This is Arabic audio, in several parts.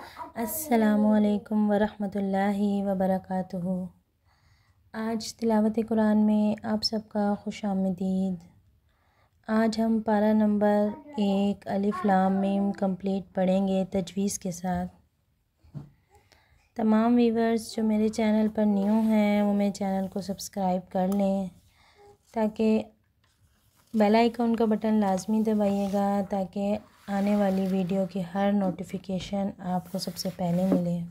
अस्सलामुअलैकुम वरहमतुल्लाहि वबरकातुहू। आज तिलावत कुरान में आप सबका खुशामदीद। आज हम पारा नंबर 1 अलिफ लाम मीम कंप्लीट पढ़ेंगे तजवीज़ के साथ। तमाम व्यूवर्स जो मेरे चैनल पर न्यू हैं वो मेरे चैनल को सब्सक्राइब कर लें, ताकि बेल आइकन का बटन लाजमी दबाइएगा ताकि आने वाली वीडियो की हर नोटिफिकेशन आपको सबसे पहले मिले।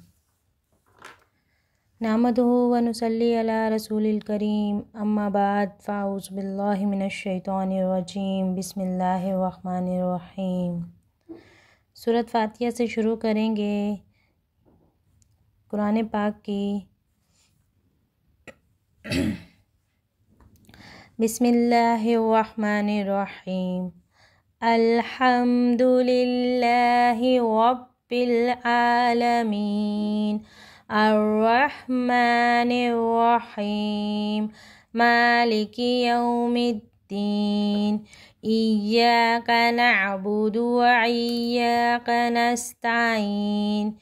नहमदुहु व नुसल्ली अला रसूलिल करीम, अम्मा बाद फ़ाऊज़ु बिल्लाहि मिनश शैतानिर रजीम, बिस्मिल्लाहिर रहमानिर रहीम। सूरत फातिहा से शुरू करेंगे कुरान पाक की। बिस्मिल्लाहिर रहमानिर रहीम। अल्हम्दुलिल्लाहि रब्बिल आलमीन, अर्रहमानिर रहीम, मालिकि यौमिद्दीन, इय्याका नअबुदु व इय्याका नस्तईन,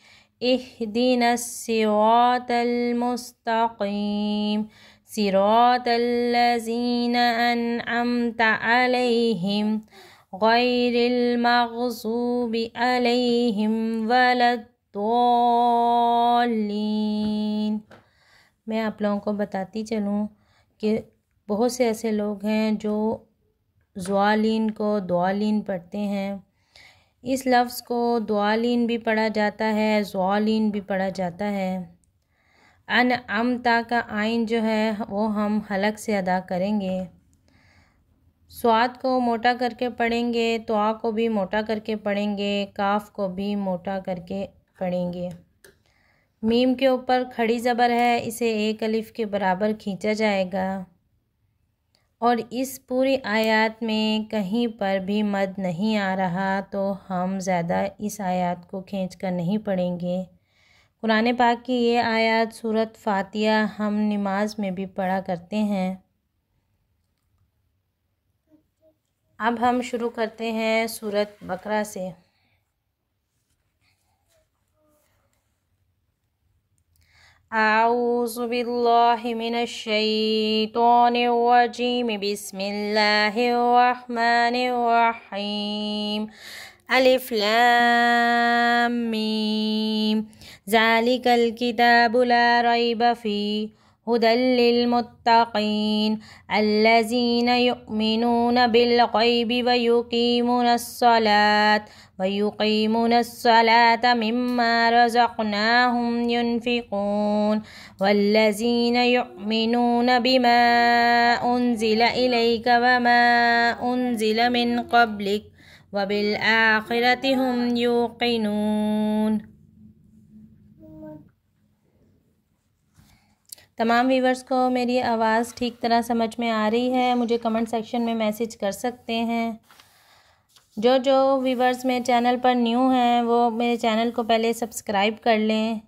इहदिनस सिरातल मुस्तक़ीम, सिरातल लज़ीना अनअमता अलैहिम, गैरिल मग़ज़ूबि अलैहिम वलद्दॉल्लीन। मैं आप लोगों को बताती चलूँ कि बहुत से ऐसे लोग हैं जो ज़्वालीन को द्वालीन पढ़ते हैं। इस लफ्ज़ को द्वालीन भी पढ़ा जाता है, ज़्वालीन भी पढ़ा जाता है। अनअमता का आइन जो है वो हम हलक से अदा करेंगे। स्वाद को मोटा करके पढ़ेंगे, तोआ को भी मोटा करके पढ़ेंगे, काफ को भी मोटा करके पढ़ेंगे। मीम के ऊपर खड़ी ज़बर है, इसे एक अलिफ के बराबर खींचा जाएगा और इस पूरी आयत में कहीं पर भी मद नहीं आ रहा, तो हम ज़्यादा इस आयत को खींच कर नहीं पढ़ेंगे। कुरान पाक की ये आयत सूरत फातिहा हम नमाज में भी पढ़ा करते हैं। अब हम शुरू करते हैं सूरत बकरा से। आऊज़ु बिल्लाहि मिनश शैतानिर रजीम, बिस्मिल्लाहिर रहमानिर रहीम। अलिफ लाम मीम, ज़ालिकल किताबु ला रैब फ़ीह, हुदल लिल मुत्तक़ीन, अल्लज़ीना युमिनूना बिल ग़ैबि व युक़ीमूनस सलात मिम्मा रज़क़नाहुम युनफ़िक़ून, वल्लज़ीना युमिनूना बिमा उन्ज़िला इलैका व मा उन्ज़िला मिन क़ब्लिक व बिल आख़िरति हुम युक़िनून। तमाम व्यूवर्स को मेरी आवाज़ ठीक तरह समझ में आ रही है? मुझे कमेंट सेक्शन में मैसेज कर सकते हैं। जो व्यूवर्स मेरे चैनल पर न्यू हैं वो मेरे चैनल को पहले सब्सक्राइब कर लें।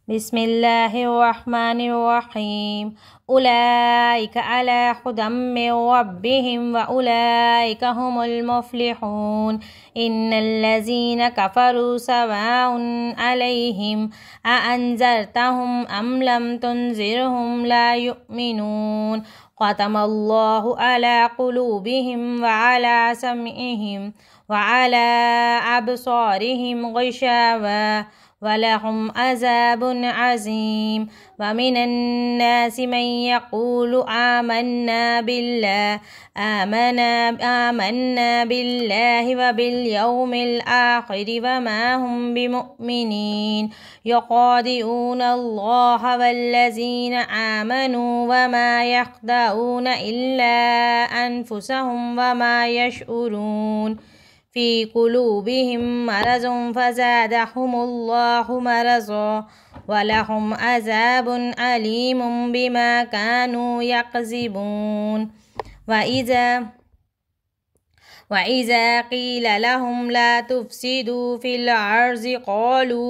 बिस्मिल्लाहिर्रहमानिर्रहीम। उलाइका अला हुदम मिर रब्बिहिम व उलाइका हुमुल मुफ्लिहून। इन्नल्लज़ीना कफ़रू सवाउन अलैहिम अअन्ज़रतहुम अम लम तुनज़िरहुम ला युमिनून। ख़तमल्लाहु अला क़ुलूबिहिम व अला समइहिम व अला अबसारिहिम ग़िशावा वलहुम अज़ाबुन अज़ीम। व मिनन नासि मन यक़ूलु आमन्ना बिल्लाहि व बिल यौमिल आख़िरि व मा हुम बिमुमिनीन। युख़ादिऊना अल्लाह वल्लज़ीना आमनू व मा यख़दऊना इल्ला अनफुसहुम व मा यशऊरून। फ़ी क़ुलूबिहिम मरज़ुन फ़ज़ादहुमुल्लाहु मरज़ा वलहुम अज़ाबुन अलीमुम बिमा कानू यकज़िबून। वइज़ा क़ील लहुम ला तुफ़सिदू फ़िल अर्ज़ि क़ालू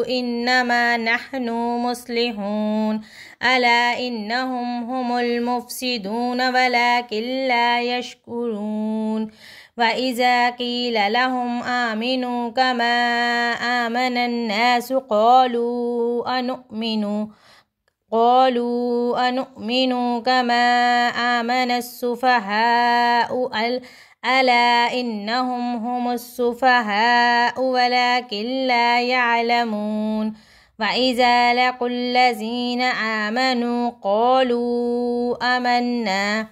इन्नमा नहनु मुस्लिहून। अला इन्नहुम हुमुल मुफ़सिदून वलाकिन ला यशकुरून। وإذا قيل لهم آمنوا كما آمن الناس قالوا أنؤمن كما آمن السفهاء ألا إنهم هم السفهاء ولكن لا يعلمون وإذا لقوا الذين آمنوا قالوا آمنا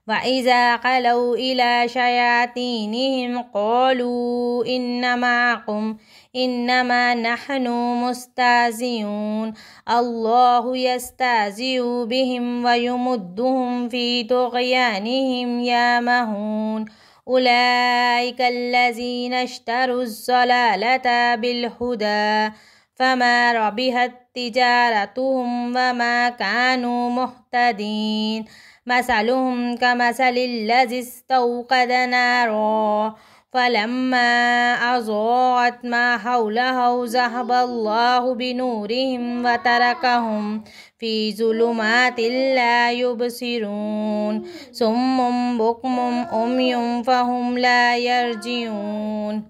وإذا خلوا إلى شياطينهم قالوا إن معكم إنما نحن مستهزئون الله يستهزئ بهم ويمدهم في طغيانهم يعمهون أولئك الذين اشتروا الضلالة بالهدى فما ربحت تجارتهم وما كانوا مهتدين مثلهم كمثل الذي استوقد نارا فلما أضاءت ما حوله ذهب الله بنورهم وتركهم في ظلمات لا يبصرون صم بكم عمي فهم لا يرجعون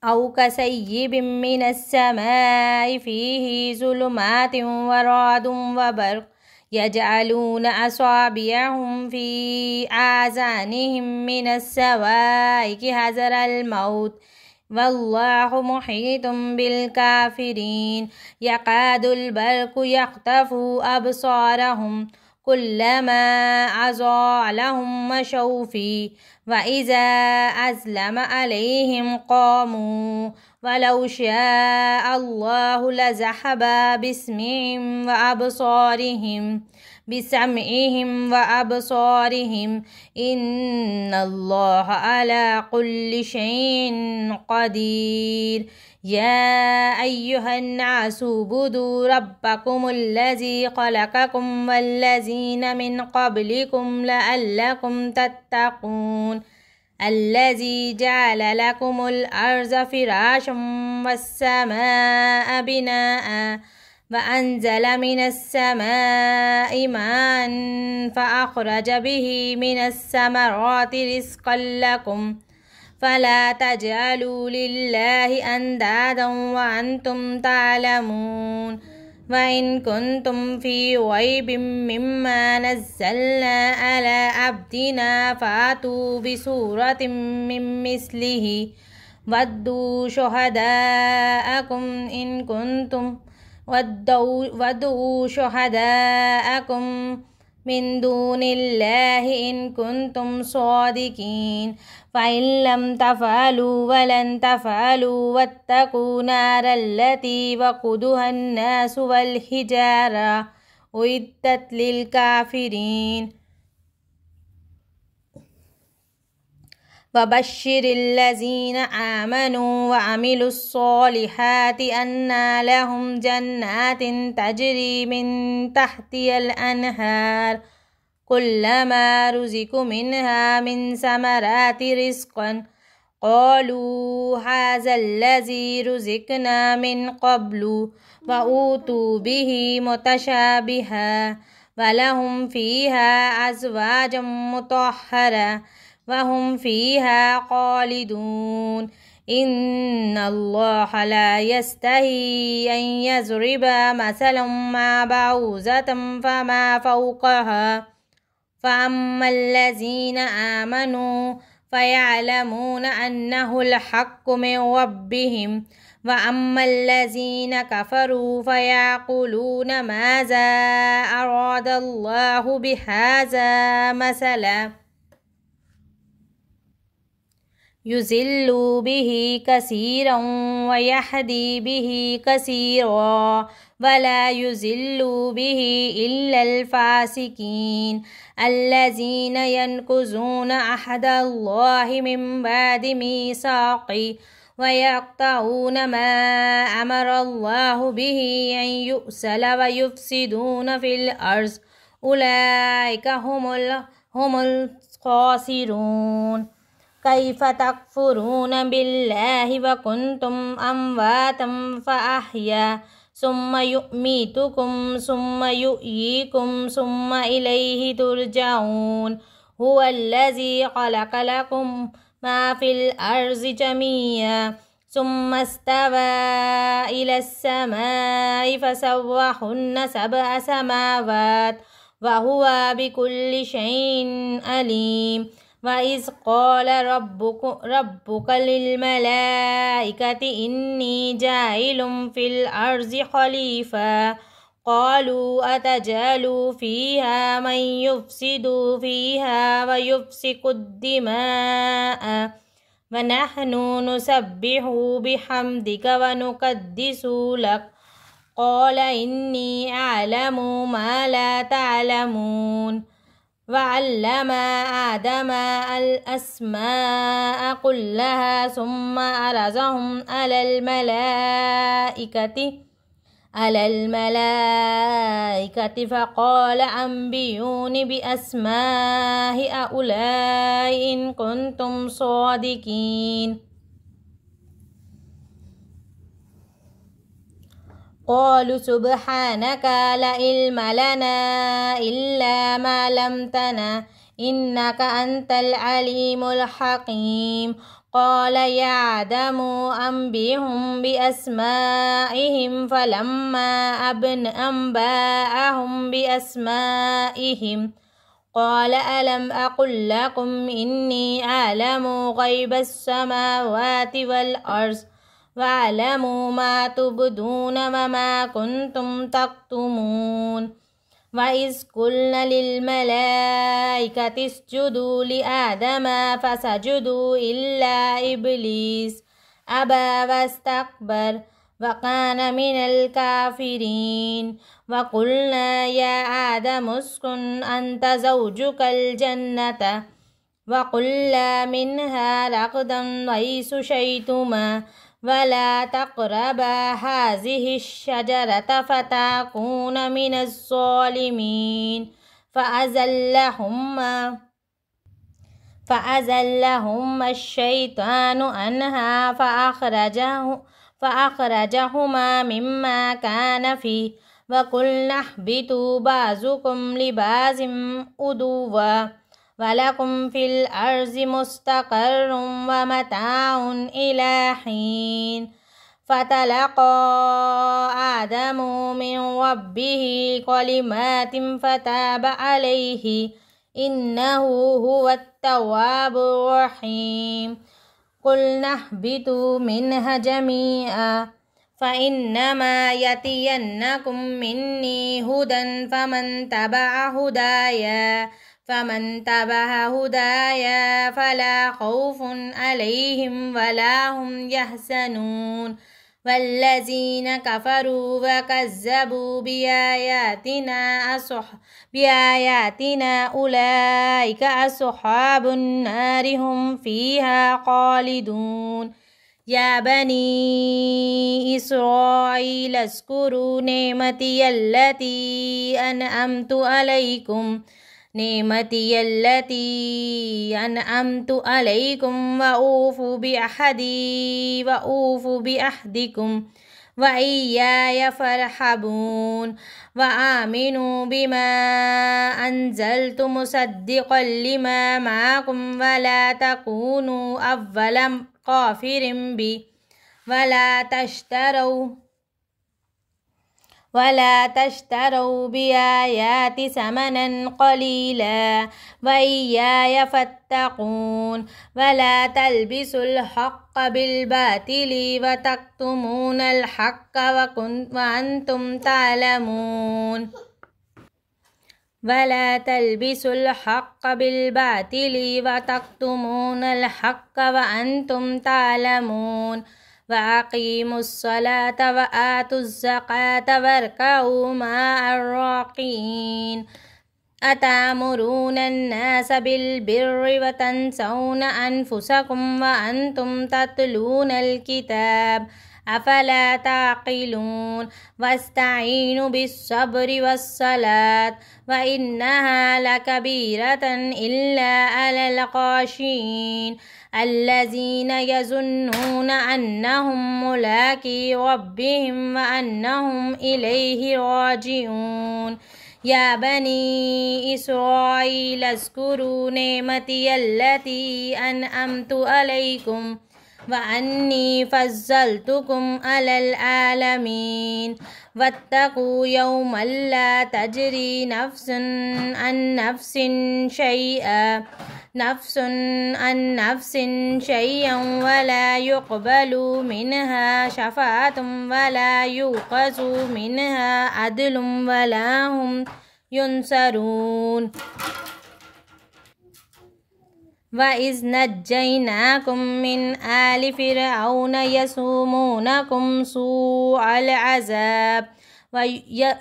أو كصيب من السماء فيه ظلمات ورعد وبرق يجعلون أصابعهم في آذانهم من الصواعق حذر الموت والله محيط بالكافرين يكاد البرق يخطف أبصارهم كلما أضاء لهم مشوا فيه وإذا أظلم عليهم قاموا ولو شاء الله لذهب بسمعهم وأبصارهم إن الله على كل شيء قدير يا أيها الناس اعبدوا ربكم الذي خلقكم والذين من قبلكم لعلكم تتقون الذي جعل لكم الأرض فراشا والسماء بناء وأنزل من السماء ماء فأخرج به من الثمرات رزقا لكم فلا تجعلوا لله أندادا وأنتم تعلمون وإن كنتم في ريب مما نزلنا على عبدنا فأتوا بسورة من مثله ودوا شهداءكم من دون الله إن كنتم صادقين فإن لم تفعلوا ولن تفعلوا واتقوا نار التي وقودها الناس والحجارة أعدت للكافرين وبشر الذين آمنوا وعملوا الصالحات أن لهم جنات تجري من تحتها الأنهار كلما رزقوا منها من ثمرات رزقا قالوا هذا الذي رزقنا من قبل وأوتوا به متشابها ولهم فيها أزواج مطهرة وهم فيها خالدون إن الله لا يستحي أن يضرب مثلا ما بعوضة فما فوقها فأما الذين آمنوا فيعلمون أنه الحق من ربهم وأما الذين كفروا فيقولون ماذا أراد الله بهذا مثلا يضل به كثيرا ويهدي به كثيرا ولا يضل به إلا الفاسقين الذين ينقضون عهد الله من بعد ميثاقه ويقطعون ما أمر الله به أن يؤصل ويفسدون في الأرض أولئك هم الخاسرون كيف تكفرون بالله وكنتم أمواتا فأحيا ثم يميتكم ثم يحييكم ثم إليه ترجعون هو الذي خلق لكم ما في الأرض جميعا ثم استوى إلى السماء فسواهن 7 سماوات وهو بكل شيء عليم. وإذ قال ربك للملائكة إني جاعل في الأرض خليفة قالوا أتجعل فيها من يفسد فيها ويسفك الدماء ونحن نسبح بحمدك ونقدس لك قال إني أعلم ما لا تعلمون. وعلم آدم الأسماء كلها ثم عرضهم على الملائكة فقال أنبئوني بأسماء هؤلاء إن كنتم صادقين. قالوا سبحانك لا علم لنا إلا ما علمتنا إنك أنت العليم الحكيم. قال يا آدم أنبئهم بأسمائهم فلما أنبأهم بأسمائهم قال ألم أقل لكم إني أعلم غيب السماوات والأرض وأعلم ما تبدون وما كنتم تكتمون. وإذ قلنا للملائكة اسجدوا لآدم فسجدوا إلا إبليس أبى واستكبر وكان من الكافرين. وقلنا يا آدم اسكن أنت زوجك الجنة وكلا منها رغدا حيث شئتما ولا تقربا هذه الشجرة فتكونا من الظالمين. فأزلهما الشيطان عنها فأخرجهما مما كان فيه وقلنا اهبطوا بعضكم لبعض عدوا ولكم في الأرض مستقر ومتاع إلى حين. فتلقى آدم من ربه كلمات فتاب عليه إنه هو التواب الرحيم. قلنا اهبطوا منها جميعا فإنما يأتينكم مني هدى فمن تبع هدايا فلا خوف عليهم ولا هم يحزنون. والذين كفروا وكذبوا بآياتنا أولئك أصحاب النار هم فيها خالدون. يا بني إسرائيل اذكروا نعمتي التي أنعمت عليكم وأوفوا بعهدكم وإياي فارهبون. وآمنوا بما أنزلت مصدقا لما معكم ولا تكونوا أول كافر به ولا تشتروا بآياتي ثمنا قليلا وإياي فاتقون. ولا تلبسوا الحق بالباطل وتكتمون الحق وأنتم تعلمون. ولا تلبسوا الحق بالباطل وتكتمون الحق وأنتم تعلمون. وأقيموا الصلاة وآتوا الزكاة واركعوا مع الراكعين. أتأمرون الناس بالبر وتنسون أنفسكم وأنتم تتلون الكتاب أفلا تعقلون. واستعينوا بالصبر والصلاة وإنها لكبيرة إلا على الخاشعين الذين يظنون أنهم ملاقي ربهم وأنهم إليه راجعون. या बनी इस्राईल अज़्कुरू नेमती अल्लती अनअमतु अलैकुम व अन्नी फ़ज़्ज़लतुकुम अलल आलमीन वत्तक़ू यौमन ला तजरी नफ्सुन अन नफ्सिन शैअन वला युक़बलु मिनहा शफ़ाअतुन वला युक़ज़ु मिनहा अदलुन वला हुम युनसरून वइज़ नज्जयनाकुम मिन आलि फ़िरऔन यसुमूनकुम सूअल अज़ाब व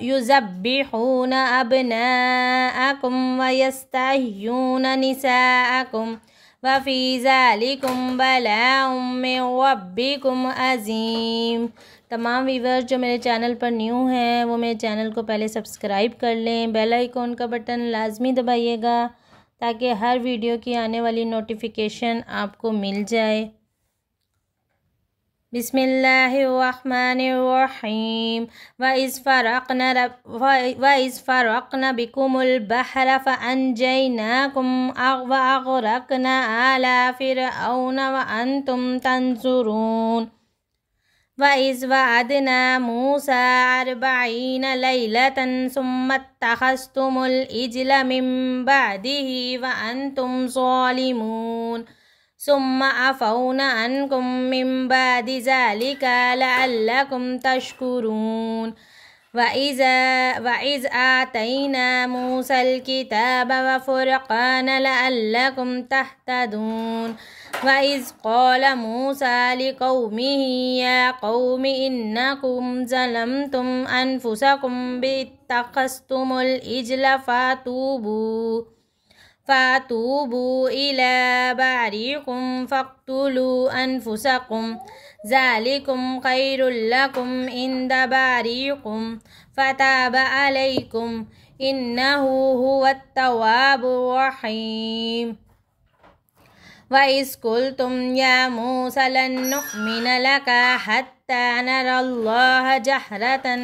युज़ब्बिहून अब्नाअकुम व यस्तहय्यून निसाअकुम व फ़ी ज़ालिकुम बलाउम मिन रब्बिकुम अज़ीम। तमाम व्यूअर्स जो मेरे चैनल पर न्यू हैं वो मेरे चैनल को पहले सब्सक्राइब कर लें, बेल आइकॉन का बटन लाजमी दबाइएगा ताकि हर वीडियो की आने वाली नोटिफिकेशन आपको मिल जाए। बिस्मिल्लाहिर्रहमानिर्रहीम वइज़ फ़रक़ना बिकुमुल बहर फ़अनजयनाकुम व अग़रक़ना आला फ़िरऔन व अंतुम तंज़ुरून वइज़ वअदना मूसा 40 लैलतन सुम्मा इत्तख़ज़्तुमुल इज्ला मिन बअदिही व अंतुम ज़ालिमून सुम्मा अफ़ौना अन्कुम मिन बअदि ज़ालिका लअल्लकुम तशकुरून वइज़ आतैना मूसल किताब व फ़ुरक़ान लअल्लकुम तहतदून वइज़ क़ाल मूसा लिक़ौमिही या क़ौमि इन्नकुम ज़लमतुम अनफुसकुम बित्तख़ज़्तुमुल इज्ला फ़तूबू इला बारिकुम फ़क़्तुलू अनफुसकुम ज़ालिकुम ख़ैरुल लकुम इंद बारिकुम फ़ताब अलैकुम इन्नहु हुवत तव्वाबुर रहीम। वइज़ क़ुल्तुम या मूसा लन नुअ्मिना लका हत्ता नरल्लाह जहरतन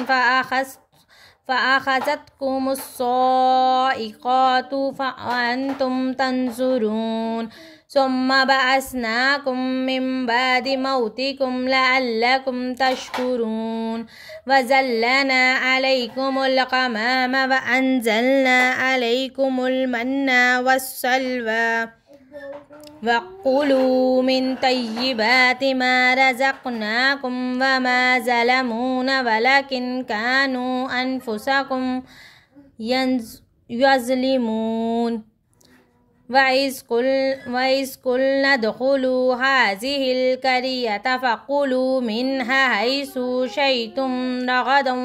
फ़अख़ज़तकुमुस्साइक़ातु वअन्तुम तंज़ुरून सुम्मा बअसनाकुम मिन बअदि मौतिकुम लअल्लकुम तशकुरून वज़ल्लना अलैकुमुल ग़माम व अंज़लना अलैकुमुल मन्ना वस्सलवा वकुलू मिन तय्यिबाति मा रज़क़नाकुम वमा ज़लमूना वलकिन कानू अनफुसकुम यज़लिमून वइज़ क़ुल्ना उद्ख़ुलू हाज़िहिल क़रियता फ़कुलू मिन्हा हैसु शिअ्तुम रग़दन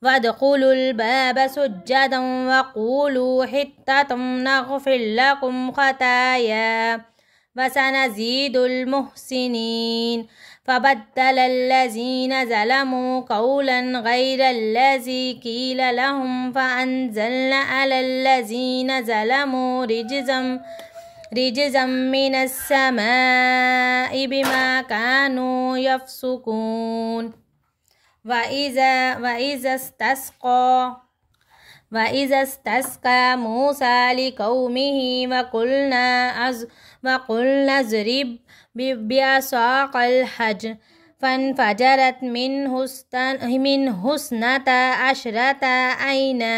वद्ख़ुलुल बाब सुज्जदन वक़ूलू हित्ततुन नग़फ़िर लकुम ख़ताया वसनज़ीदुल मुहसिनीन फ़बद्दलल्लज़ीन ज़लमू क़ौलन ग़ैरल्लज़ी क़ील लहुम फ़अंज़लना अलल्लज़ीन ज़लमू रिजज़म मिनस्समाइ बिमा कानू यफ़्सुक़ून वइज़ इस्तस्क़ा मूसा लिक़ौमिही वक़ुलना अज़रिब बिअसाक़ल हजर फ़नफ़जरत मिन्हु इस्नता अशरता ऐना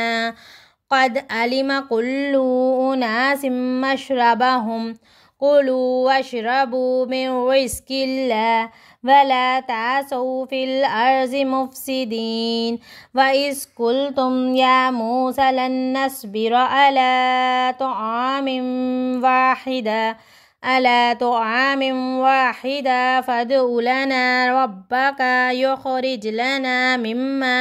क़द अलिम कुल्लु उनासिम मशरबहुम कुलू वशरबू मिन रिज़्क़िल्लाह वला तासौ फ़िल अर्ज़ि मुफ़्सिदीन वइज़ क़ुल्तुम या मूसा लन नस्बिरा अला तआमिन वाहिदा फ़दअ लना रब्बका युख़रिज लना मिम्मा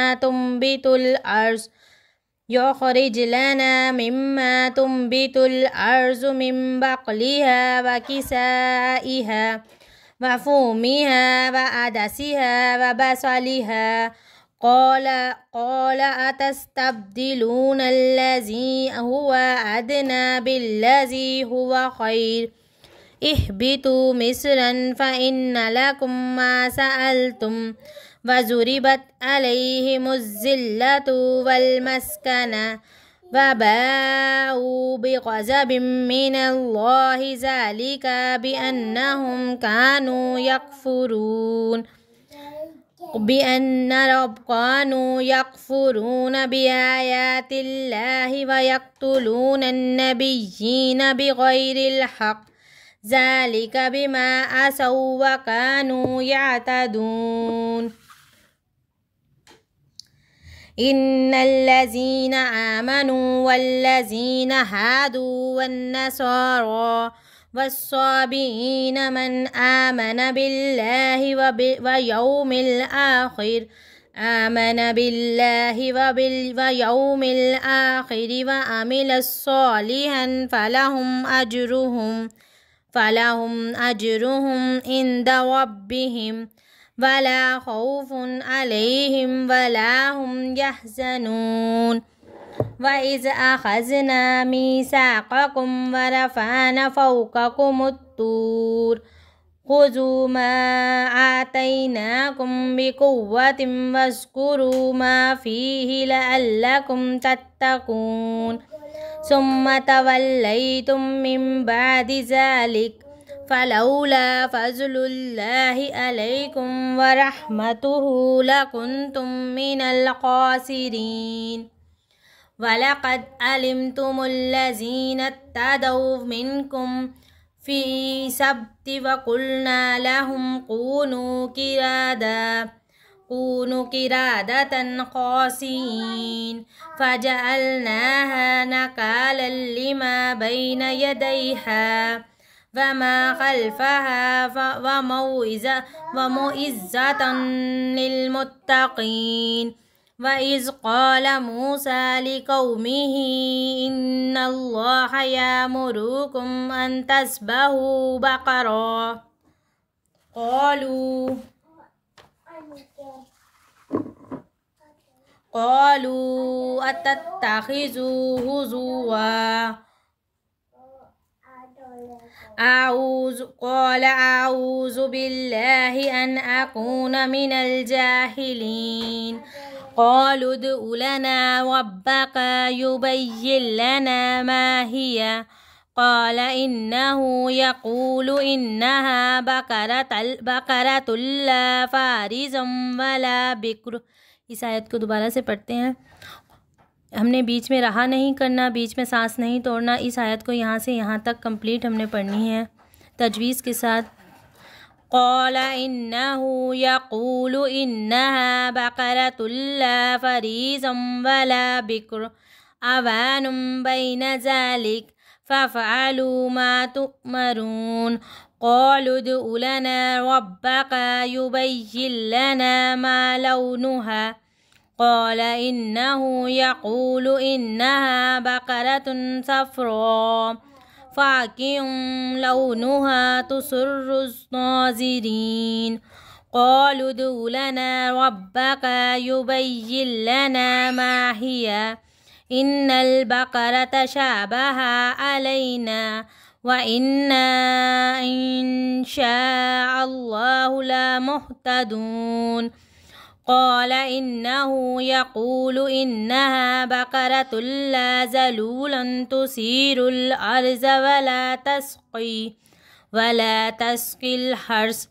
तुंबितुल अर्ज़ु मिन बक़लिहा व किसाइहा व फ़ूमिहा व अदसिहा व बसलिहा क़ाल अतस्तब्दिलून अल्लज़ी हुवा अदना बिल्लज़ी हुवा ख़ैर اهبطوا مصرا فإن لكم ما سألتم وضربت عليهم الذلة والمسكنة وباءوا بغضب من الله ذلك بأنهم كانوا يكفرون بآيات الله ويقتلون النبيين بغير الحق ذلك بما عصوا وكانوا يعتدون. إن الذين آمنوا والذين هادوا والنصارى والصابئين من آمن بالله ويوم الآخر وعمل صالحا فلهم أجرهم عند ربهم ولا خوف عليهم ولا هم يحزنون. وإذ أخذنا ميثاقكم ورفعنا فوقكم الطور خذوا ما آتيناكم بقوة واذكروا ما فيه لعلكم تتقون ثم توليتم من بعد ذلك فلولا فضل الله عليكم ورحمته لكنتم من الخاسرين. ولقد علمتم الذين اعتدوا منكم في السبت وقلنا لهم كونوا قردة خاسئين فجعلناها نكالا لما بين يديها وما خلفها وموعظة للمتقين. وإذ قال موسى لقومه إن الله يأمركم أن تذبحوا بقرة قالوا أتتخذوا هزوا قال أعوذ بالله أن أكون من الجاهلين. قالوا ادع لنا ربك يبين لنا ما هي قال إنه يقول إنها بقرة لا فارض ولا بكر। इस आयत को दोबारा से पढ़ते हैं। हमने बीच में रहा नहीं करना, बीच में सांस नहीं तोड़ना। इस आयत को यहाँ से यहाँ तक कंप्लीट हमने पढ़नी है तजवीज़ के साथ। क़ाल इन्नहु यक़ूलु इन्नहा बक़रतुन ला फ़रीज़ुन वला बिक्र अवानुम बैन ज़ालिक फ़फ़अलू मा तुअमरून। क़ालू उदउ लना रब्बक युबय्यिन लना मा लौनुहा قال إنه يقول إنها بقرة صفراء فاقع لونها تسر الناظرين. قالوا ادع لنا ربك يبين لنا ما هي إن البقرة شابه علينا وإنا إن شاء الله لمهتدون. قال إنه يقول إنها بقرة لا ذلول تثير الأرض ولا تسقي الحرث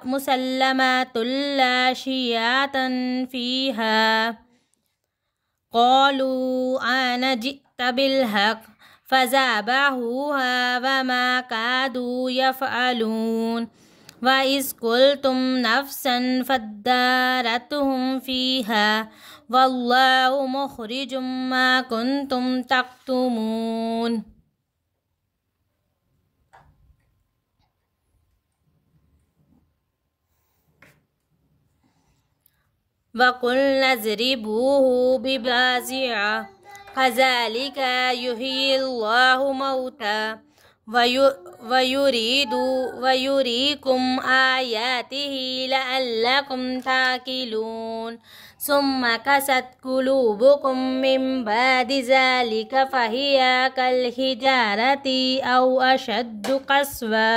مسلمات لا شياة فيها. قالوا أنا جئت بالحق فذبحوها وما كادوا يفعلون. وإذ قلتم نفسا فادارأتم فيها والله مخرج ما كنتم تكتمون. وقلنا اضربوه ببازعة كذلك يحيي الله موتى वयुरीकुम आयातिही लअल्लकुम ताकिलून सुम्मा कसत कुलूबुकुम मिन बादि ज़ालिका फ़हिया कल हिजारति औ अशद्दु क़स्वा।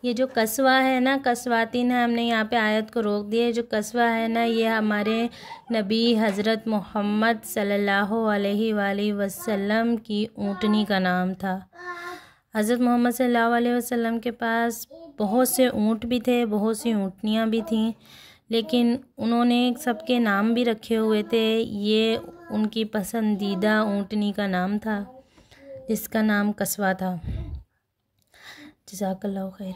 ये जो कस्वा है ना, कस्वातीन है, हमने यहाँ पे आयत को रोक दिया। जो कस्वा है ना, ये हमारे नबी हज़रत मोहम्मद सल्लल्लाहु अलैहि वसल्लम की ऊँटनी का नाम था। हज़रत मोहम्मद सल्लल्लाहु अलैहि वसल्लम के पास बहुत से ऊँट भी थे, बहुत सी ऊँटनियाँ भी थीं, लेकिन उन्होंने सबके नाम भी रखे हुए थे। ये उनकी पसंदीदा ऊँटनी का नाम था, जिसका नाम कस्वा था। जज़ाकल्लाहु खैर।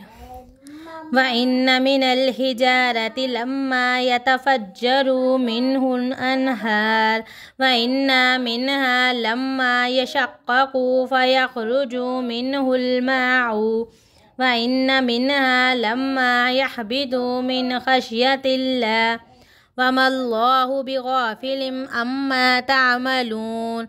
व इन्ना मिनल हिजारति लम्मा यतफज्जरु मिन्हुल अनहार व इन्ना मिन्हा लम्मा यशक्ककु फयखरुजु मिन्हुल माउ व इन्ना मिन्हा लम्मा यहबितु मिन खश्यतिल्लाह वमल्लाहु बिगाफिलिन अम्मा तअमलून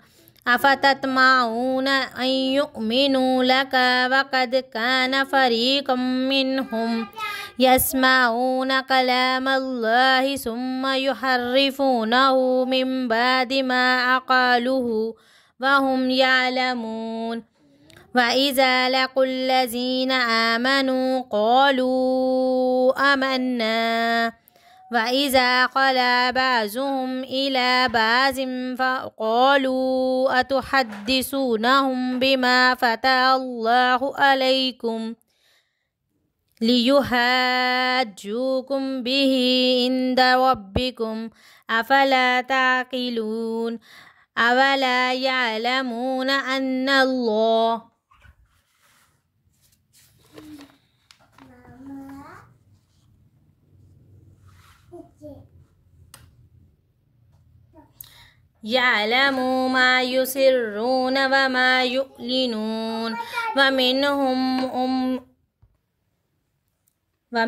अफ़ततमाऊन अन युमिनू लका वक़द कान फ़रीक़ुम मिन्हुम यस्माऊन कलामल्लाहि सुम्मा युहर्रिफ़ूनहु मिन बादि मा अक़लूहु वहुम यअलमून व इज़ा लक़ुल्लज़ीना आमनू क़ालू आमन्ना व इज़ा ख़ला बअज़ुहुम इला बअज़िन फ़क़ालू अतुहद्दिसूनहुम बिमा फ़तहल्लाहु अलैकुम लियुहाज्जूकुम बिही इंदा रब्बिकुम अफ़ला ताक़िलून अवला यअलमून अन्नल्लाह यअलमु मा युसिर्रून व मा युअलिनून व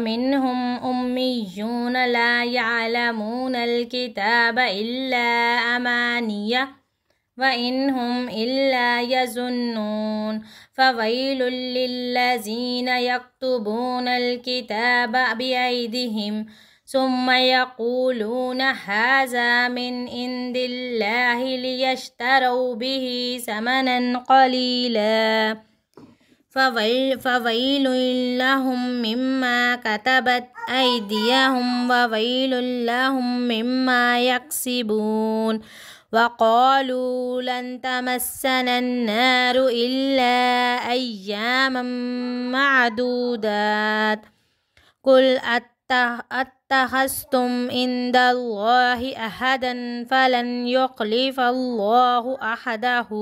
मिन्हुम उम्मियून ला यअलमूनल किताब इल्ला अमानिया व इन्हुम इल्ला यज़ुन्नून फ़वैलुल लिल्लज़ीना यक्तुबूनल किताब बिअयदिहिम सुम्मा यक़ूलून हाज़ा मिन इंदिल्लाहि लियश्तरौ बिही समनन क़लीला फ़वैलुल लहुम मिम्मा कतबत अयदियुहुम व वैलुल लहुम मिम्मा यक्सिबून वक़ालू लन तमस्सना अन्नारु इल्ला अय्यामम मअदूदात कुल अत्तख़ज़्तुम इंदल्लाहि अहदन फ़लन युख़्लिफ़ल्लाहु अहदहु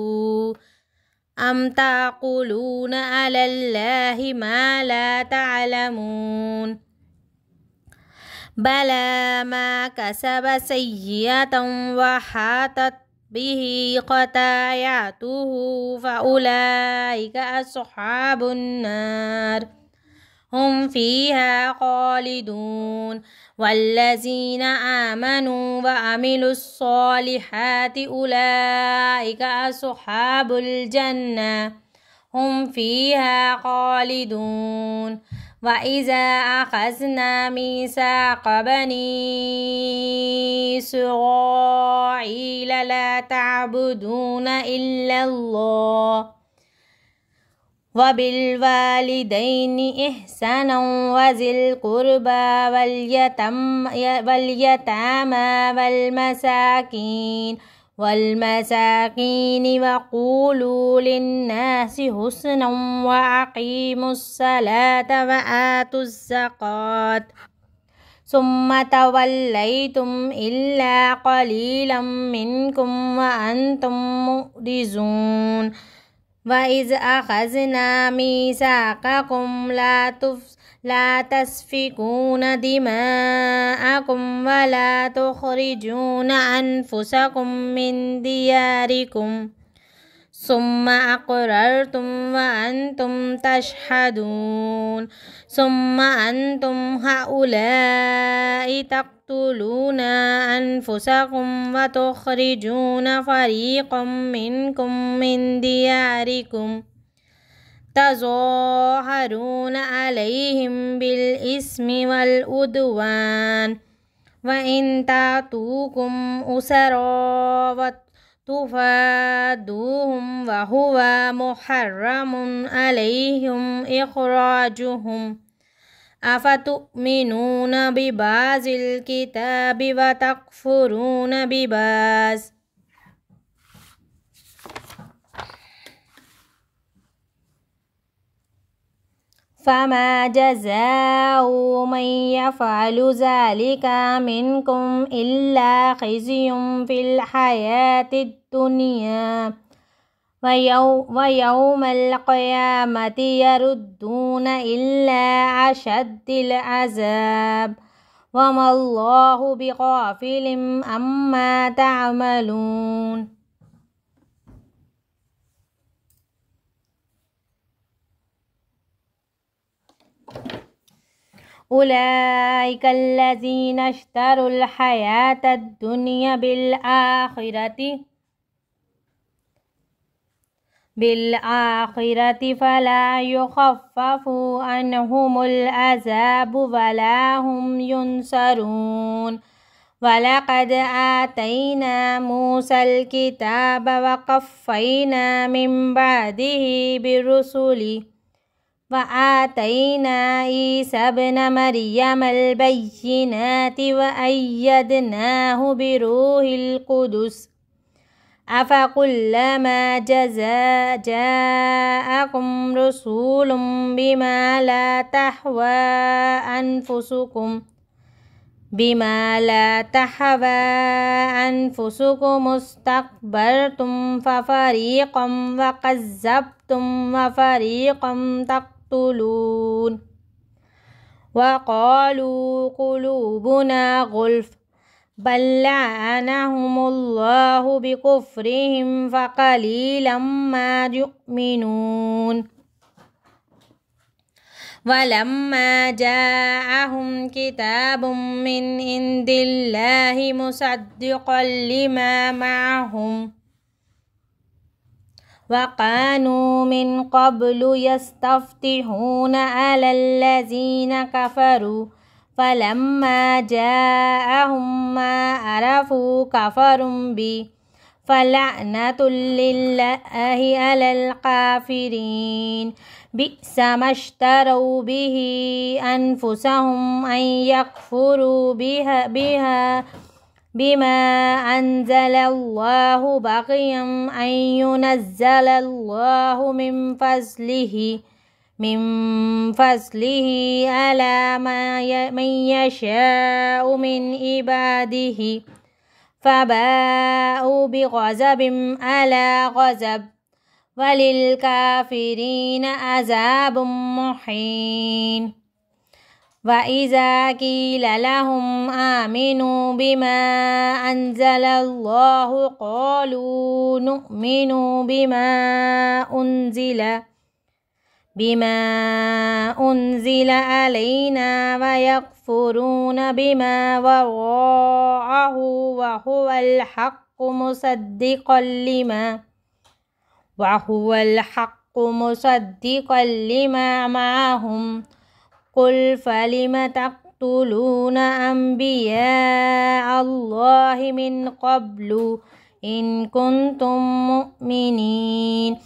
अम तक़ूलून अलल्लाहि मा ला तअलमून बला मा कसब सय्यअतन वहातत बिही ख़तायातुहु फ़उलाइका अस्हाबुन नार हुम फ़ीहा ख़ालिदून वल्लज़ीना आमनू व अमिलुस्सॉलिहाति उलाइका अस्हाबुल जन्नह हुम फ़ीहा ख़ालिदून व इज़ा अख़ज़ना मीसाक़ बनी इस्राईल ला तअबुदून इल्लल्लाह वबिलवालिदैनि इहसाना वज़िल क़ुरबा वल्यतामा वल्मसाकीन वक़ूलू लिन्नासि हुस्ना वअक़ीमुस्सलाता वआतुज़्ज़कात सुम्मा तवल्लैतुम इल्ला क़लीलन मिनकुम वअन्तुम मुअरिज़ून वइज़ अख़ज़ना मीसाक़कुम ला तस्फ़िकून दिमाअकुम वला तुख़रिजून अनफुसकुम मिन दियारिकुम सुम्मा अक़ररतुम वअन्तुम तशहदून सुम्मा अंतुम हाउलाइ तक़्तुलून अनफुसकुम व तुख़रिजून फ़रीक़म मिनकुम मिन दियारिकुम تظاهرون عليهم بالإثم والعدوان وإن تأتوكم أسرى تفادوهم وهو محرم عليهم إخراجهم أفتؤمنون ببعض الكتاب وتكفرون ببعض فما جزاء من يفعل ذلك منكم إلا خزي في الحياة الدنيا ويوم القيامة يردون إلى أشد العذاب وما الله بغافل عما تعملون أولئك الذين اشتروا الحياة الدنيا بالآخرة فلا يخفف عنهم العذاب ولا هم ينصرون ولقد آتينا موسى الكتاب وقفينا من بعده بالرسل وآتينا عيسى ابن مريم البينات وأيدناه بروح القدس أفكلما جاءكم رسول بما لا تحوى أنفسكم استكبرتم ففريقا وكذبتم وفريقا تقتلون وقالوا قلوبنا غلف بل لعنهم الله بكفرهم فقليلا ما يؤمنون ولما جاءهم كتاب من عند الله مصدقا لما معهم وكانوا من قبل يستفتحون على الذين كفروا فلما جاءهم ما عرفوا كفروا به فلعنة لله على الكافرين بئس ما اشتروا به أنفسهم أن يكفروا بما أنزل الله بغيا أن ينزل الله من فضله على من يشاء من عباده فباءوا بغضب على غضب وللكافرين عذاب محين وإذا قيل لهم آمنوا بما أنزل الله قالوا نؤمن بما أنزل علينا ويكفرون بما وراءه وهو الحق مصدقا لما معهم قل فلم تقتلون أنبياء الله من قبل إن كنتم مؤمنين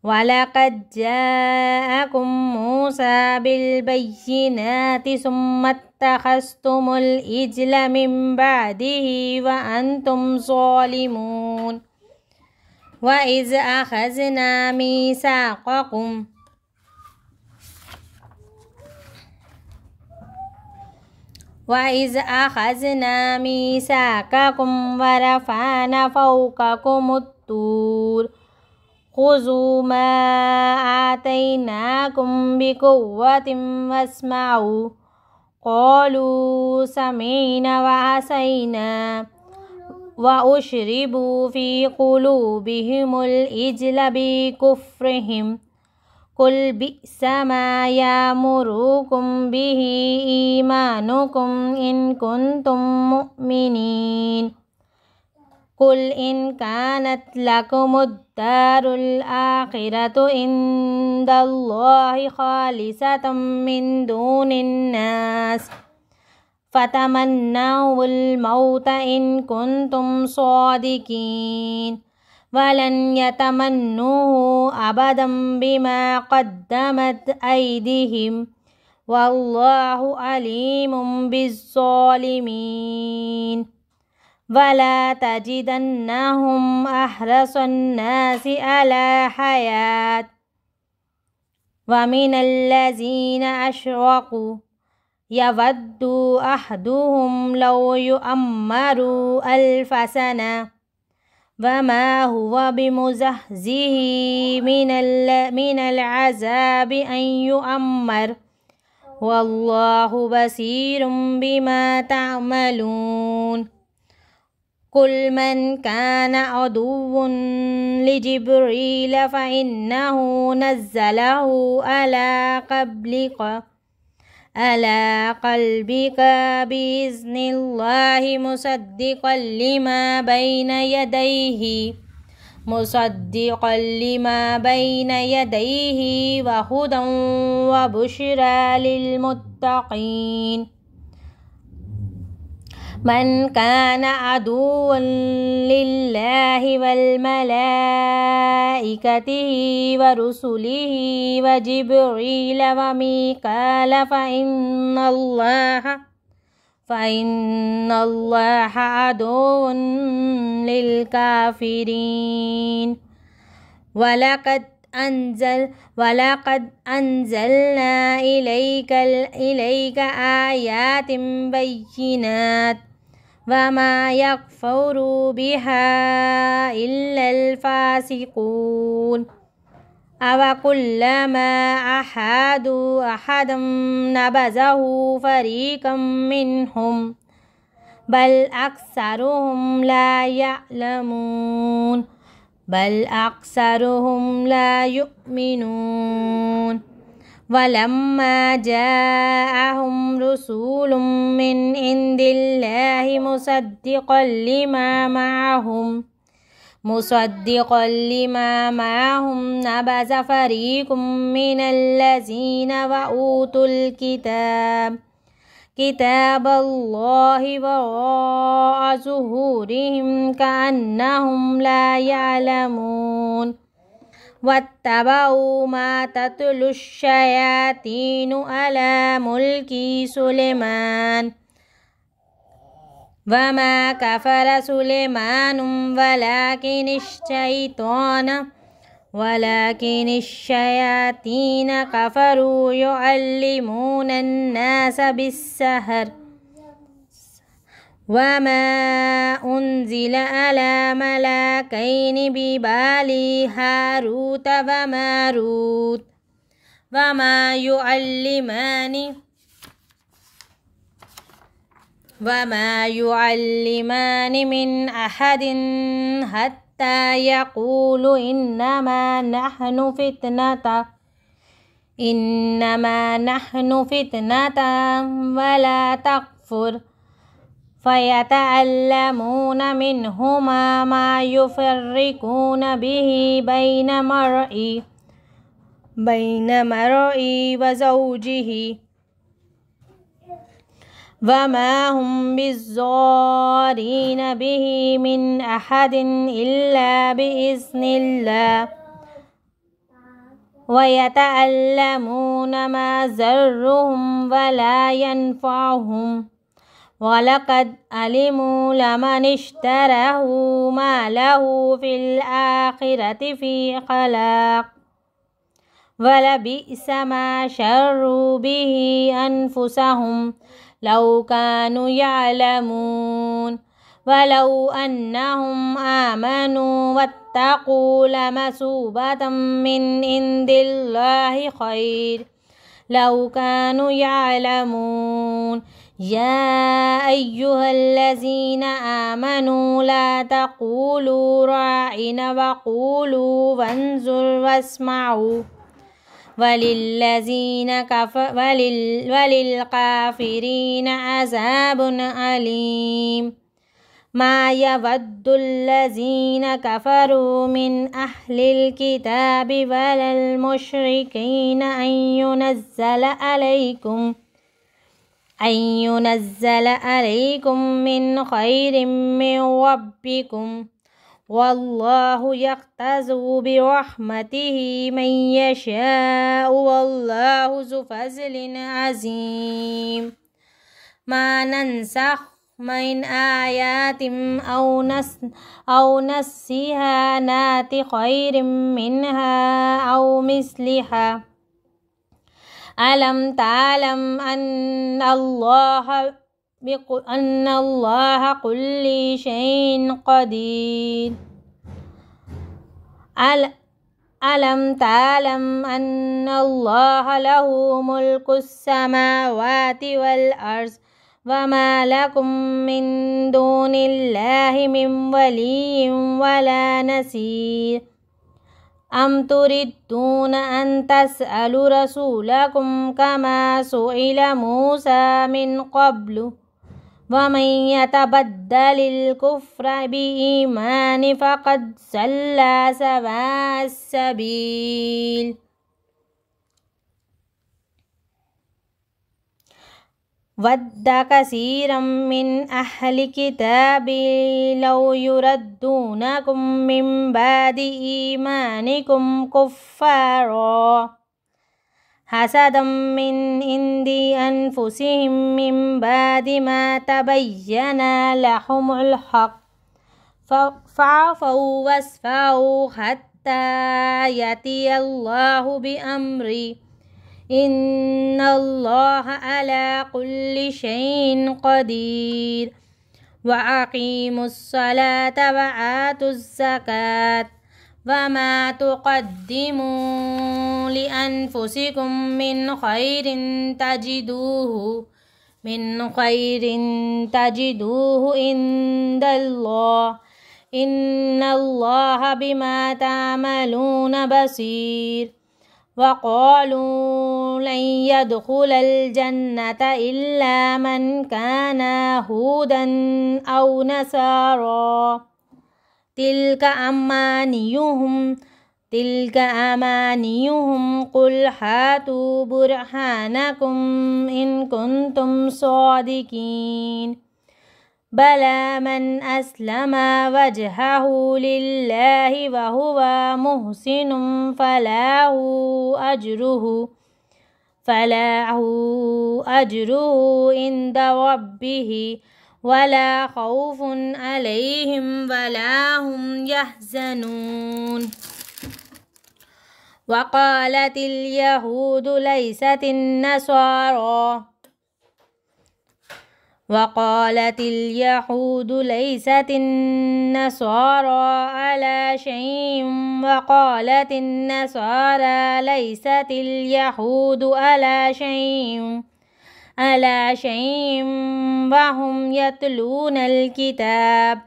ولقد جاءكم موسى بالبينات ثم اتخذتم العجل من بعده وأنتم ظالمون وإذ أخذنا ميثاقكم ورفعنا فوقكم الطور خذوا ما آتيناكم بقوة واسمعوا قالوا سمعنا وعصينا وأشربوا في قلوبهم العجل بكفرهم قل بئس ما يأمركم به إيمانكم إن كنتم مؤمنين قل إن كانت لكم الدار الآخرة عند الله خالصة من دون الناس فتمنوا الموت إن كنتم صادقين ولن يتمنوه أبدا بما قدمت أيديهم والله عليم بالظالمين ولا تجدنهم أحرص الناس على حياة ومن الذين أشركوا يود أحدهم لو يؤمر 1000 سنة وما هو بمزحزحه من العذاب أن يؤمر والله بصير بما تعملون قل من كان عدوا لجبريل فإنه نزله على قلبك بإذن الله مصدقا لما بين يديه وهدى وبشرى للمتقين من كان عدوا لله والملائكة ورسله وجبريل وميكال فإن الله عدو للكافرين ولقد أنزلنا إليك آيات بينات وما يكفر بها إلا الفاسقون أوكلما أحادوا أحدا نبذه فريقا منهم بل أكثرهم لا يؤمنون ولما جاءهم رسول من عند الله مصدقا لما معهم نبذ فريق من الذين أوتوا كتاب الله وراء ظهورهم كأنهم لا يعلمون واتبعوا ما تتلو الشياطين على ملك سليمان وما كفر سليمان ولكن الشياطين كفروا يعلمون الناس بالسحر وما أنزل على ملكين ببابل هاروت وماروت وما يعلمان من أحد حتى يقولوا إنما نحن فتنة ولا تكفر فيتعلمون منهما ما يفرقون به بين المرء وزوجه وما هم بالضارين به من أحد إلا بإذن الله ويتعلمون ما ضرهم ولا ينفعهم ولقد علموا لمن اشتراه ما له في الآخرة في خلاق ولبئس ما شروا به أنفسهم لو كانوا يعلمون ولو أنهم آمنوا واتقوا لمثوبة من عند الله خير لو كانوا يعلمون يا أيها الذين آمنوا لا تقولوا راعنا وقولوا وانظر واسمعوا وللكافرين عذاب أليم ما يود الذين كفروا من أهل الكتاب ولا المشركين أن ينزل عليكم من خير من ربكم والله يختص برحمته من يشاء والله ذو فضل عظيم. ما ننسخ من آيات أو نسيها نات خير منها أو مثلها. ألم تعلم أن الله كل شيء قدير. ألم تعلم أن الله له ملك السماوات والأرض وما لكم من دون الله من ولي ولا نصير. أم تريدون أن تسألوا رسولكم كما سئل موسى من قبل ومن يتبدل الكفر بإيمان فقد ضل سواء السبيل. ود كثيرا من أهل الكتاب لو يردونكم من بعد إيمانكم كفارا حسدا من عند أنفسهم من بعد ما تبين لهم الحق فاعفوا واصفحوا حتى يأتي الله بأمره إن الله على كل شيء قدير. وأقيموا الصلاة وآتوا الزكاة وما تقدموا لأنفسكم من خير تجدوه عند الله إن الله بما تعملون بصير. وقالوا لن يدخل الجنة إلا من كان هودا أو نصارى تلك أمانيهم قل هاتوا برهانكم إن كنتم صادقين. بلى من أسلم وجهه لله وهو محسن فله أجره عند ربه ولا خوف عليهم ولا هم يحزنون. وقالت اليهود ليست النصارى على شيء وقالت النصارى ليست اليهود على شيء وهم يتلون الكتاب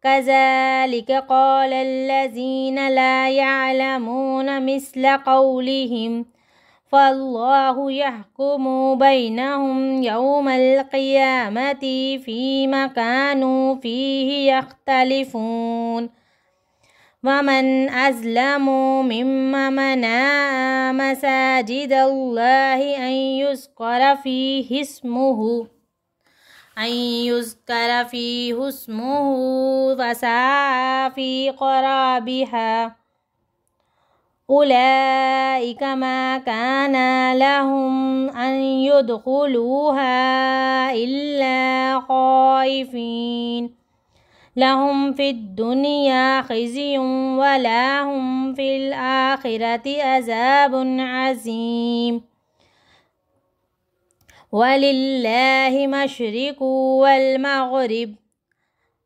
كذلك قال الذين لا يعلمون مثل قولهم فالله يحكم بينهم يوم القيامة فيما كانوا فيه يختلفون. ومن أظلم ممن منع مساجد الله أن يذكر فيه اسمه وسعى في خرابها أولئك ما كان لهم أن يدخلوها إلا خائفين لهم في الدنيا خزي ولهم في الآخرة عذاب عظيم. ولله مشرق والمغرب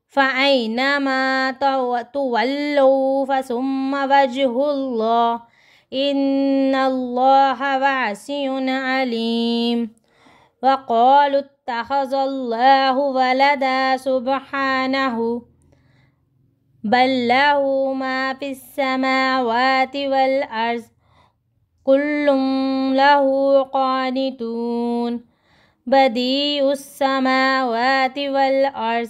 فأينما تولوا فثم وجه الله إن الله واسع عليم. وقالوا اتخذ الله ولدا سبحانه بل له ما في السماوات والأرض كل له قانتون بديع السماوات والأرض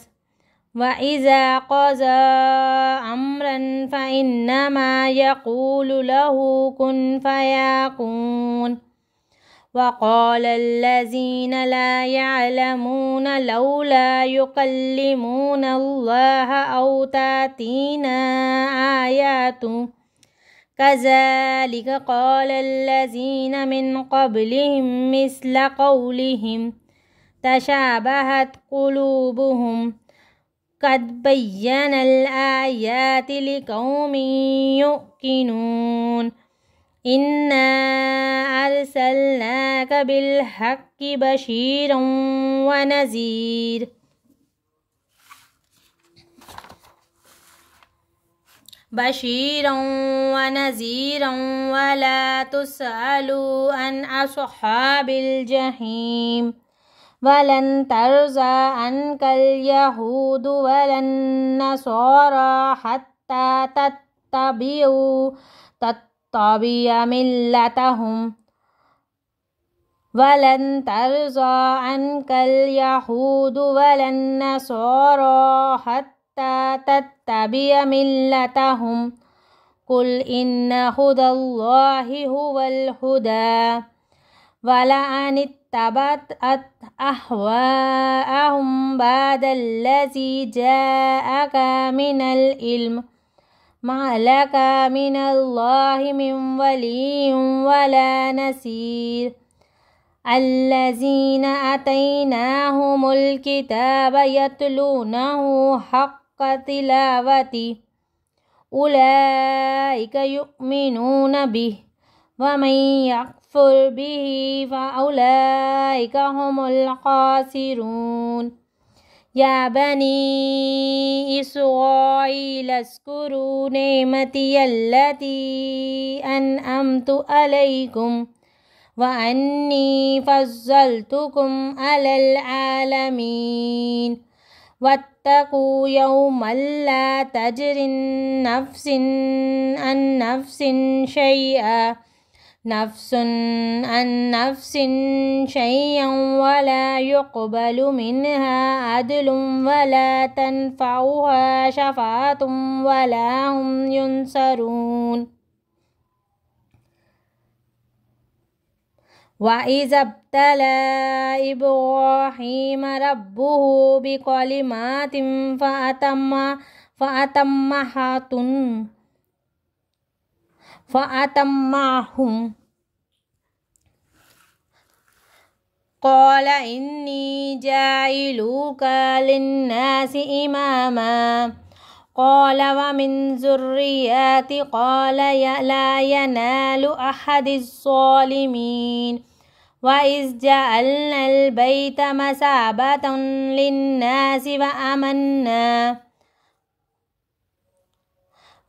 وإذا قضى أمرا فإنما يقول له كن فيكون. وقال الذين لا يعلمون لولا يكلمنا الله أو تأتينا آياته كذلك قال الذين من قبلهم مثل قولهم تشابهت قلوبهم قد بينا الآيات لقوم يوقنون. إنا أرسلناك بالحق بشيرا ونذير ولا تسألوا عن أصحاب الجحيم. ولن ترضى عنك اليهود ولا النصارى حتى تتبع ملتهم. ولن ترضى عنك اليهود ولا النصارى حتى تتبع ملتهم. قل إن هدى الله هو الهدى ولئن اتبعت أهواءهم بعد الذي جاءك من العلم ما لك من الله من ولي ولا نصير. الذين آتيناهم الكتاب يتلونه حق تلاوته أولئك يؤمنون به ومن يكفر به فأولئك هم الخاسرون. يا بني إسرائيل اذكروا نعمتي التي أنعمت عليكم وأني فضلتكم على العالمين. واتقوا يوما لا تجزي نفس عن نفس شيئا ولا يقبل منها عدل ولا تنفعها شفاعة ولا هم ينصرون. وإذا ابتلى إبراهيم ربه بكلمات فأتمهن قال إني جاعلك للناس إماما قال ومن ذريتي قال لا ينال أحد الظالمين. وإذ جعلنا البيت مثابة للناس وأمنا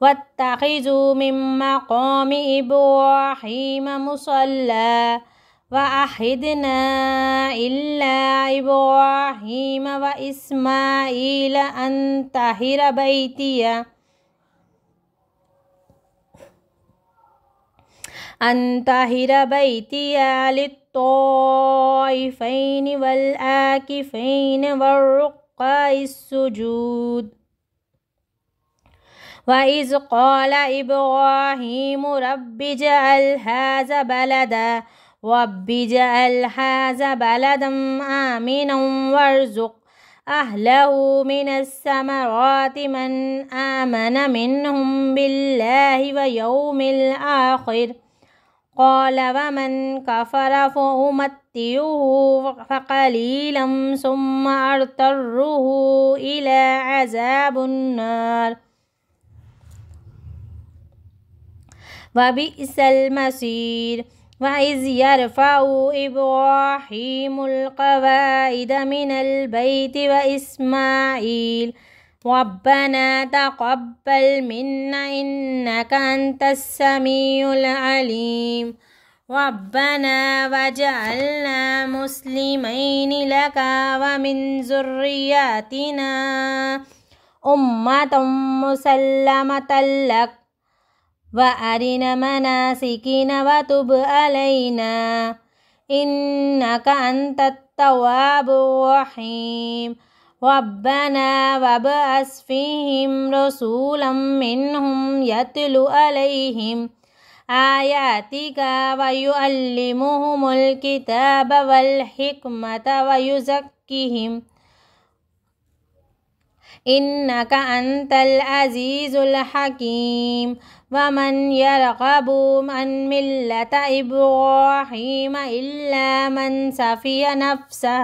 واتخذوا من مقام إبراهيم مصلى وأحدنا إلى إبراهيم وإسماعيل أن طهر بيتي للطائفين والآكفين والركع السجود. وإذ قال إبراهيم رب اجعل هذا بلدا آمنا وارزق أهله من الثمرات من آمن منهم بالله ويوم الآخر قال ومن كفر فأمتعه فقليلا ثم أضطره إلى عذاب النار وبئس المصير. وإذ يرفع إبراهيم القواعد من البيت وإسماعيل ربنا تقبل منا إنك أنت السميع العليم ربنا واجعلنا مسلمين لك ومن ذريتنا أمة مسلمة لك وأرنا مناسكنا وتب علينا إنك أنت التواب الرحيم. रब्बना वबअस फ़ीहिम रसूलन मिनहुम यतलु अलैहिम आयातिका वयुअल्लिमुहुमुल किताब वल हिकमत वयुज़क्किहिम इन्नका अंतल अज़ीज़ुल हकीम वमन यरग़बु अन मिल्लत इब्राहीम इल्ला मन सफ़िय नफ़्सह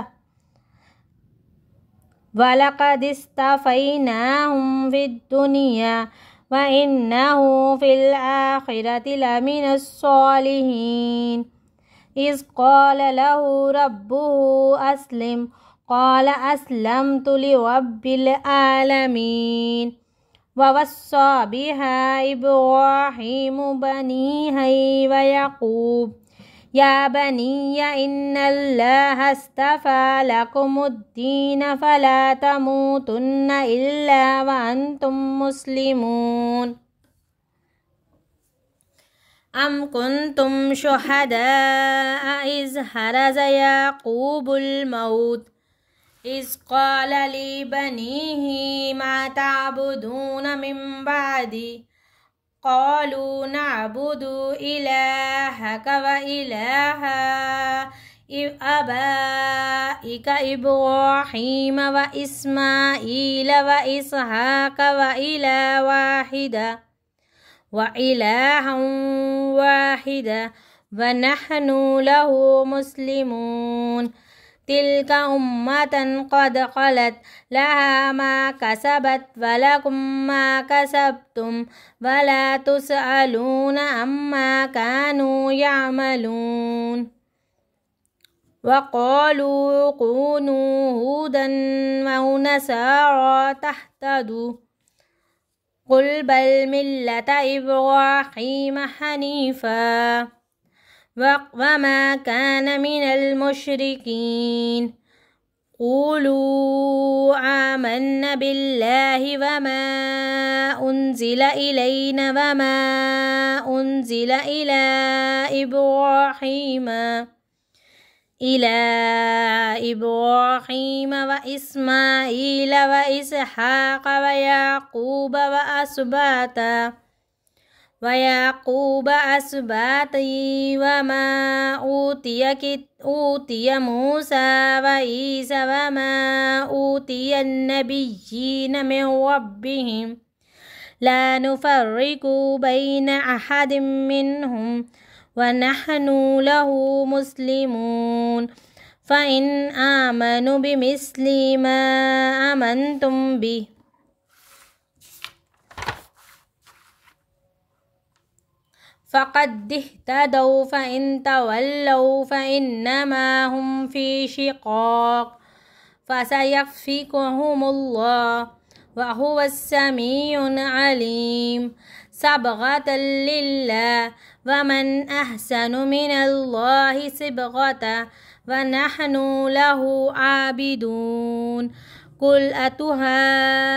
वलक़द इस्तफ़ैनाहुम फ़िद्दुनिया व इन्नहु फ़िल आख़िरति लमिनस्सॉलिहीन इज़ क़ाल लहू रब्बुहु अस्लिम क़ाल अस्लमतु लिरब्बिल आलमीन ववस्सा बिहा इब्राहीमु बनीहि व याक़ूब या बनिया इन्नल्लाहा अस्तफ़ा लकुमुद्दीन फला तमूतुन्ना इल्ला व अंतुम मुस्लिमून अम कुन्तुम शुहदाअ इज़ हरज़ याक़ूबुल मौत इज़ क़ाल लिबनीहि मा तअबुदून मिन बअदी क़ालू नअबुदु इलाहक व इलाहा आबाइका इब्राहीम व इस्माईल व इसहाक व इलाहन वाहिदा व नहनु लहु मुस्लिमून तिल्का उम्मतन क़द ख़लत लहा मा कसबत व लकुम मा कसबतुम वला तुसअलून अम्मा कानू यअमलून वक़ालू कूनू हुदन व नसारा तहतदू क़ुल बल मिल्लत इब्राहीम हनीफ़ा वमा कान मिनल मुशरिकीन क़ूलू आमन्ना बिल्लाहि वमा उन्ज़िला इलैना वमा उन्ज़िला इला इब्राहीम व इस्माईल व इसहाक व याक़ूब अस्बाती वमा ऊतिय मूसा व ईसा वमा ऊतिय नबिय्यीन मिन रब्बिहिम ला नुफ़र्रिक़ु बैन अहदिम मिनहुम व नहनु लहु मुस्लिमून फ़इन आमनु बिमिस्लि मा आमन्तुम बिहि फ़क़द इह्तदौ फ़इन तवल्लौ फ़इन्नमा हुम फ़ी शिक़ाक़ फ़सयक्फ़िकुहुमुल्लाहु व हुवस्समीउल अलीम सब्ग़तल लिल्लाह व मन अहसनु मिनल्लाहि सिब्ग़तन व नहनु लहु आबिदून कुल अतुहाजुनना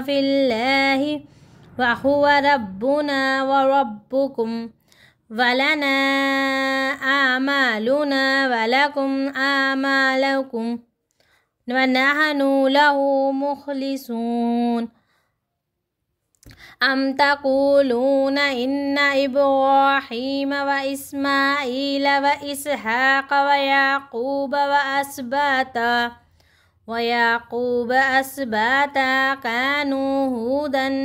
फ़िल्लाहि व हुवा रब्बुना व रब्बुकुम वलना आमालुना वलकुम आमालुकुम व नहनु लहु मुख़लिसून अम तक़ूलून इन्ना इब्राहीम व इस्माईल व इसहाक व याक़ूब अस्बाता कानू हुदन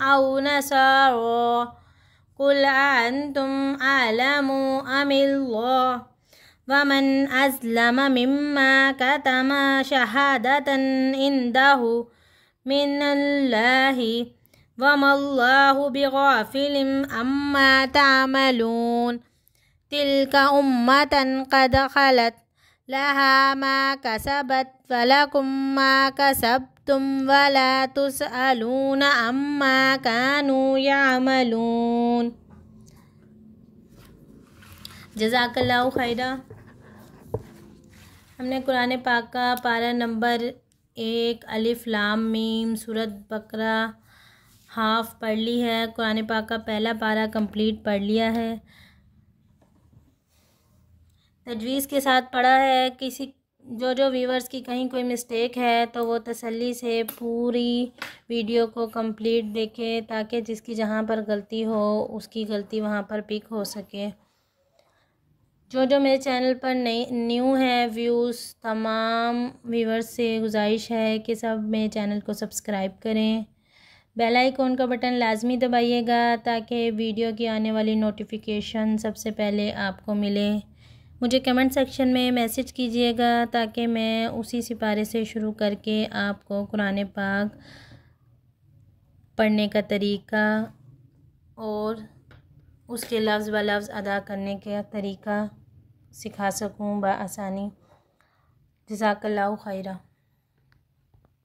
औ नसारा कुल अंतुम आलमु अमिल्लाह वमन अज़लम मिम्मा कतमा शहादतन इंदहु मिनल्लाहि वमल्लाहु बिग़ाफ़िलिन अम्मा तामलून तिल्का उम्मतन क़द ख़लत लहा मा कसबत वलकुम मा कसबतुम वला तुसअलून अम्मा कानू यअमलून। जज़ाकल्लाहु खैरा। हमने कुरान पाक का पारा नंबर 1 अलिफ लाम मीम सूरत बकरा हाफ पढ़ ली है। कुरान पाक का पहला पारा कंप्लीट पढ़ लिया है, तजवीज़ के साथ पढ़ा है। जो व्यूवर्स की कहीं कोई मिस्टेक है तो वो तसल्ली से पूरी वीडियो को कंप्लीट देखें, ताकि जिसकी जहाँ पर गलती हो उसकी गलती वहाँ पर पिक हो सके। जो मेरे चैनल पर न्यू है व्यूज़, तमाम व्यूवर्स से गुजारिश है कि सब मेरे चैनल को सब्सक्राइब करें। बेल आइकॉन का बटन लाजमी दबाइएगा ताकि वीडियो की आने वाली नोटिफिकेशन सबसे पहले आपको मिले। मुझे कमेंट सेक्शन में मैसेज कीजिएगा ताकि मैं उसी सिपारे से शुरू करके आपको कुरान पाक पढ़ने का तरीका और उसके लफ्ज़ ब लफ्ज़ अदा करने का तरीका सिखा सकूं बआसानी। जज़ाकल्लाहु खैरा।